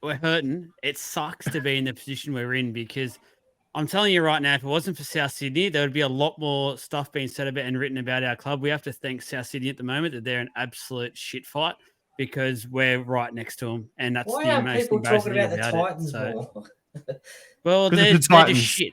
we're hurting. It sucks to be in the position we're in because I'm telling you right now, if it wasn't for South Sydney, there would be a lot more stuff being said about and written about our club. We have to thank South Sydney at the moment that they're an absolute shit fight because we're right next to them, and that's Why the aren't most people embarrassing talking thing about the about it. Titans So, more? well, Because of the they're just Titans. shit.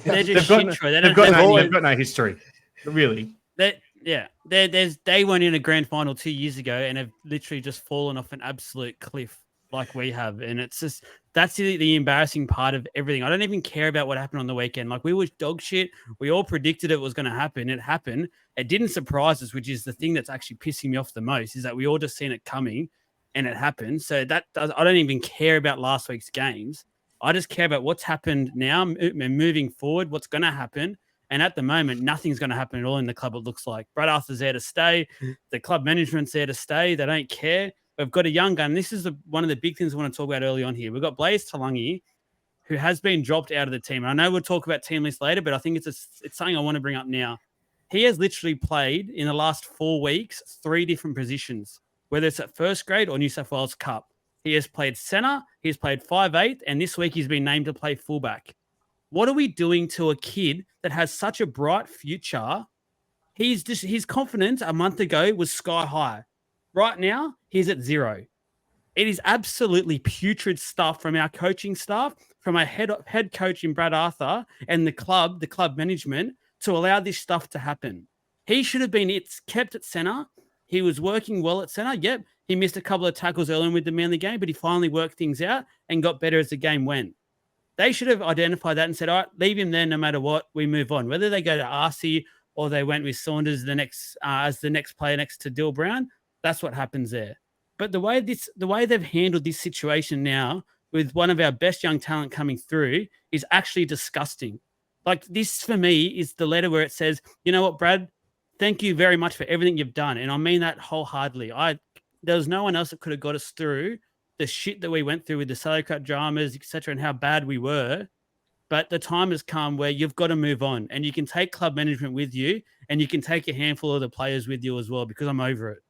They're just shit. Troy. They They've don't have any. got no history, really. They went in a grand final 2 years ago and have literally just fallen off an absolute cliff like we have. And it's just, that's the embarrassing part of everything. I don't even care about what happened on the weekend. Like, we were dog shit. We all predicted it was going to happen. It happened. It didn't surprise us, which is the thing that's actually pissing me off the most, is that we all just seen it coming and it happened. So I don't even care about last week's games. I just care about what's happened now and moving forward, what's going to happen. And at the moment, nothing's going to happen at all in the club, it looks like. Brad Arthur's there to stay. The club management's there to stay. They don't care. We've got a young gun. This is one of the big things I want to talk about early on here. We've got Blaze Talangi, who has been dropped out of the team. And I know we'll talk about team list later, but I think it's something I want to bring up now. He has literally played in the last 4 weeks 3 different positions, whether it's at first grade or New South Wales Cup. He has played centre, he's played 5'8", and this week he's been named to play fullback. What are we doing to a kid that has such a bright future? His confidence a month ago was sky high. Right now, he's at 0. It is absolutely putrid stuff from our coaching staff, from our head coach in Brad Arthur and the club management to allow this stuff to happen. He should have been kept at centre. He was working well at centre. Yep, he missed a couple of tackles early with the Manly game, but he finally worked things out and got better as the game went. They should have identified that and said, all right, leave him there no matter what, we move on. Whether they go to RC or they went with Saunders as the next player next to Dill Brown, that's what happens there. But the way they've handled this situation now with one of our best young talent coming through is actually disgusting. Like, this for me is the letter where it says, you know what, Brad, thank you very much for everything you've done. And I mean that wholeheartedly. There was no one else that could have got us through the shit that we went through with the salary cut dramas, etc., and how bad we were. But the time has come where you've got to move on, and you can take club management with you, and you can take a handful of the players with you as well, because I'm over it.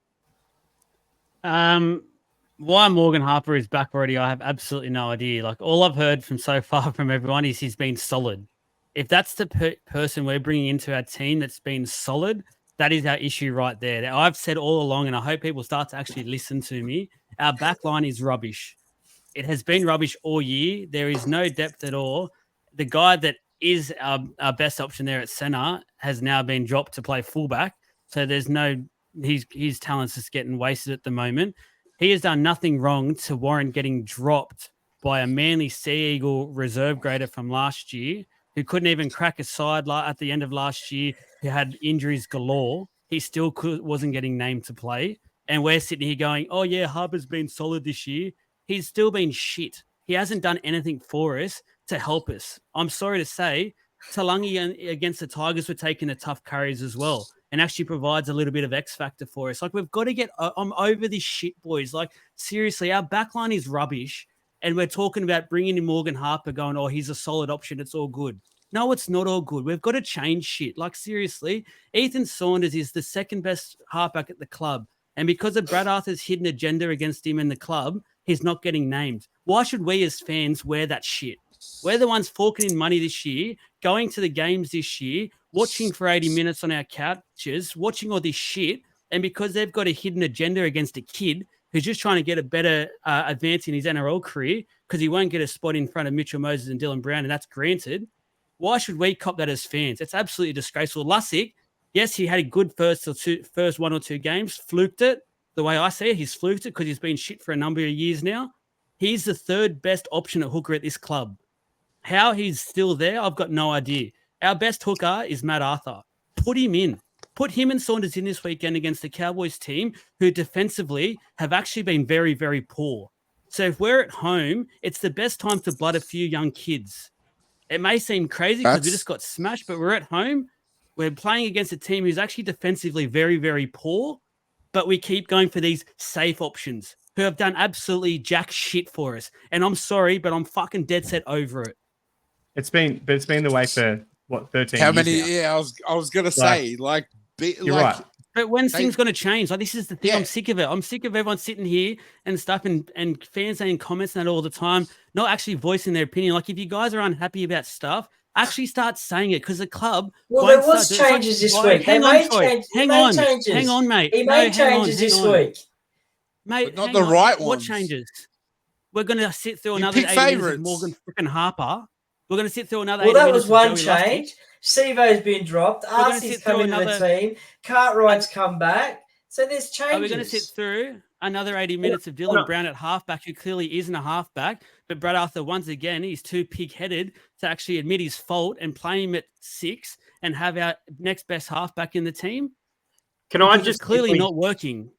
Why Morgan Harper is back already, I have absolutely no idea. Like, all I've heard from so far from everyone is he's been solid. If that's the person we're bringing into our team that's been solid, that is our issue right there. Now, I've said all along, and I hope people start to actually listen to me, our back line is rubbish. It has been rubbish all year. There is no depth at all. The guy that is our best option there at centre has now been dropped to play fullback. So there's no, his talent's just getting wasted at the moment. He has done nothing wrong to warrant getting dropped by a Manly Sea Eagle reserve grader from last year who couldn't even crack a side at the end of last year, who had injuries galore. He still wasn't getting named to play. And we're sitting here going, oh, yeah, Harper's been solid this year. He's still been shit. He hasn't done anything for us to help us. I'm sorry to say, Talangi against the Tigers were taking the tough carries as well, and actually provides a little bit of X factor for us. Like, we've got to get, I'm over this shit, boys. Like, seriously, our backline is rubbish. And we're talking about bringing in Morgan Harper going, oh, he's a solid option. It's all good. No, it's not all good. We've got to change shit. Like, seriously, Ethan Saunders is the second best halfback at the club. And because of Brad Arthur's hidden agenda against him in the club, he's not getting named. Why should we as fans wear that shit? We're the ones forking in money this year, going to the games this year, watching for 80 minutes on our couches, watching all this shit. And because they've got a hidden agenda against a kid who's just trying to get a better advance in his NRL career because he won't get a spot in front of Mitchell Moses and Dylan Brown, and that's granted, why should we cop that as fans? It's absolutely disgraceful. Lussick, yes, he had a good first 1 or 2 games, fluked it. The way I see it, he's fluked it because he's been shit for a number of years now. He's the third best option at hooker at this club. How he's still there, I've got no idea. Our best hooker is Matt Arthur. Put him in. Put him and Saunders in this weekend against the Cowboys team, who defensively have actually been very, very poor. So if we're at home, it's the best time to blood a few young kids. It may seem crazy because we just got smashed, but we're at home. We're playing against a team who's actually defensively very, very poor, but we keep going for these safe options who have done absolutely jack shit for us. And I'm sorry, but I'm fucking dead set over it. It's been the way for what, 13 How years many? now. Yeah, I was gonna say, You're right. But when's things going to change? Like, this is the thing. I'm sick of it. I'm sick of everyone sitting here and stuff and fans saying comments and that all the time, not actually voicing their opinion. Like, if you guys are unhappy about stuff, actually start saying it, because the club. Well, there was changes this week. Hang on, Troy. Hang on, mate. He made changes this week. Mate, not the right ones. What changes? We're going to sit through another 80 minutes of Morgan freaking Harper. We're going to sit through another 80 minutes. Well, that was one change. Sevo's been dropped. Arcee's come into the team. Cartwright's come back. So there's changes. Are we going to sit through another 80 minutes of Dylan Brown at halfback, who clearly isn't a halfback, but Brad Arthur, once again, he's too pig-headed to actually admit his fault and play him at 6 and have our next best halfback in the team? It's clearly not working.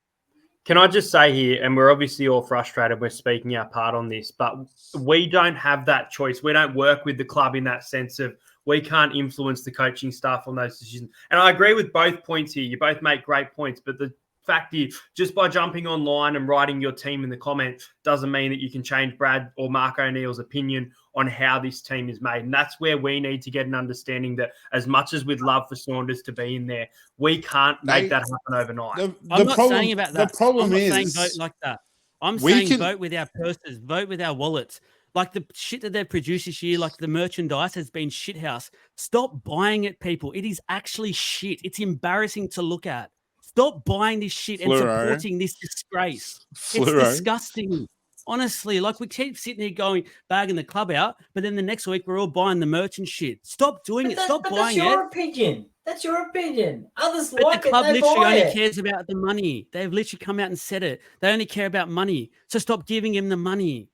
Can I just say here, and we're obviously all frustrated, we're speaking our part on this, but we don't have that choice. We don't work with the club in that sense of we can't influence the coaching staff on those decisions. And I agree with both points here. You both make great points, but the fact is, just by jumping online and writing your team in the comments doesn't mean that you can change Brad or Mark O'Neill's opinion on how this team is made. And that's where we need to get an understanding that, as much as we'd love for Saunders to be in there, we can't make that happen overnight. I'm not saying about that. The problem is saying vote like that. I'm saying vote with our purses, vote with our wallets. Like, the shit that they've produced this year, like the merchandise has been shithouse. Stop buying it, people. It is actually shit. It's embarrassing to look at. Stop buying this shit and supporting this disgrace. It's disgusting. Honestly, like, we keep sitting here going, bagging the club out, but then the next week we're all buying the merch and shit. Stop doing it. Stop buying it. That's your opinion. That's your opinion. Others but like the club it. They literally buy only it. cares about the money. They've literally come out and said it. They only care about money. So stop giving him the money.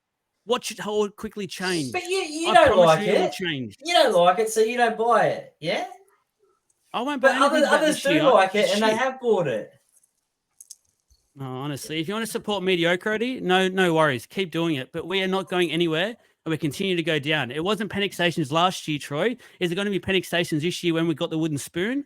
Watch it all quickly change. But you don't like it. You don't like it, so you don't buy it. Yeah? I won't buy But others do like it, and they have bought it. No, honestly, if you want to support mediocrity, no worries. Keep doing it. But we are not going anywhere, and we continue to go down. It wasn't panic stations last year, Troy. Is it going to be panic stations this year when we got the wooden spoon?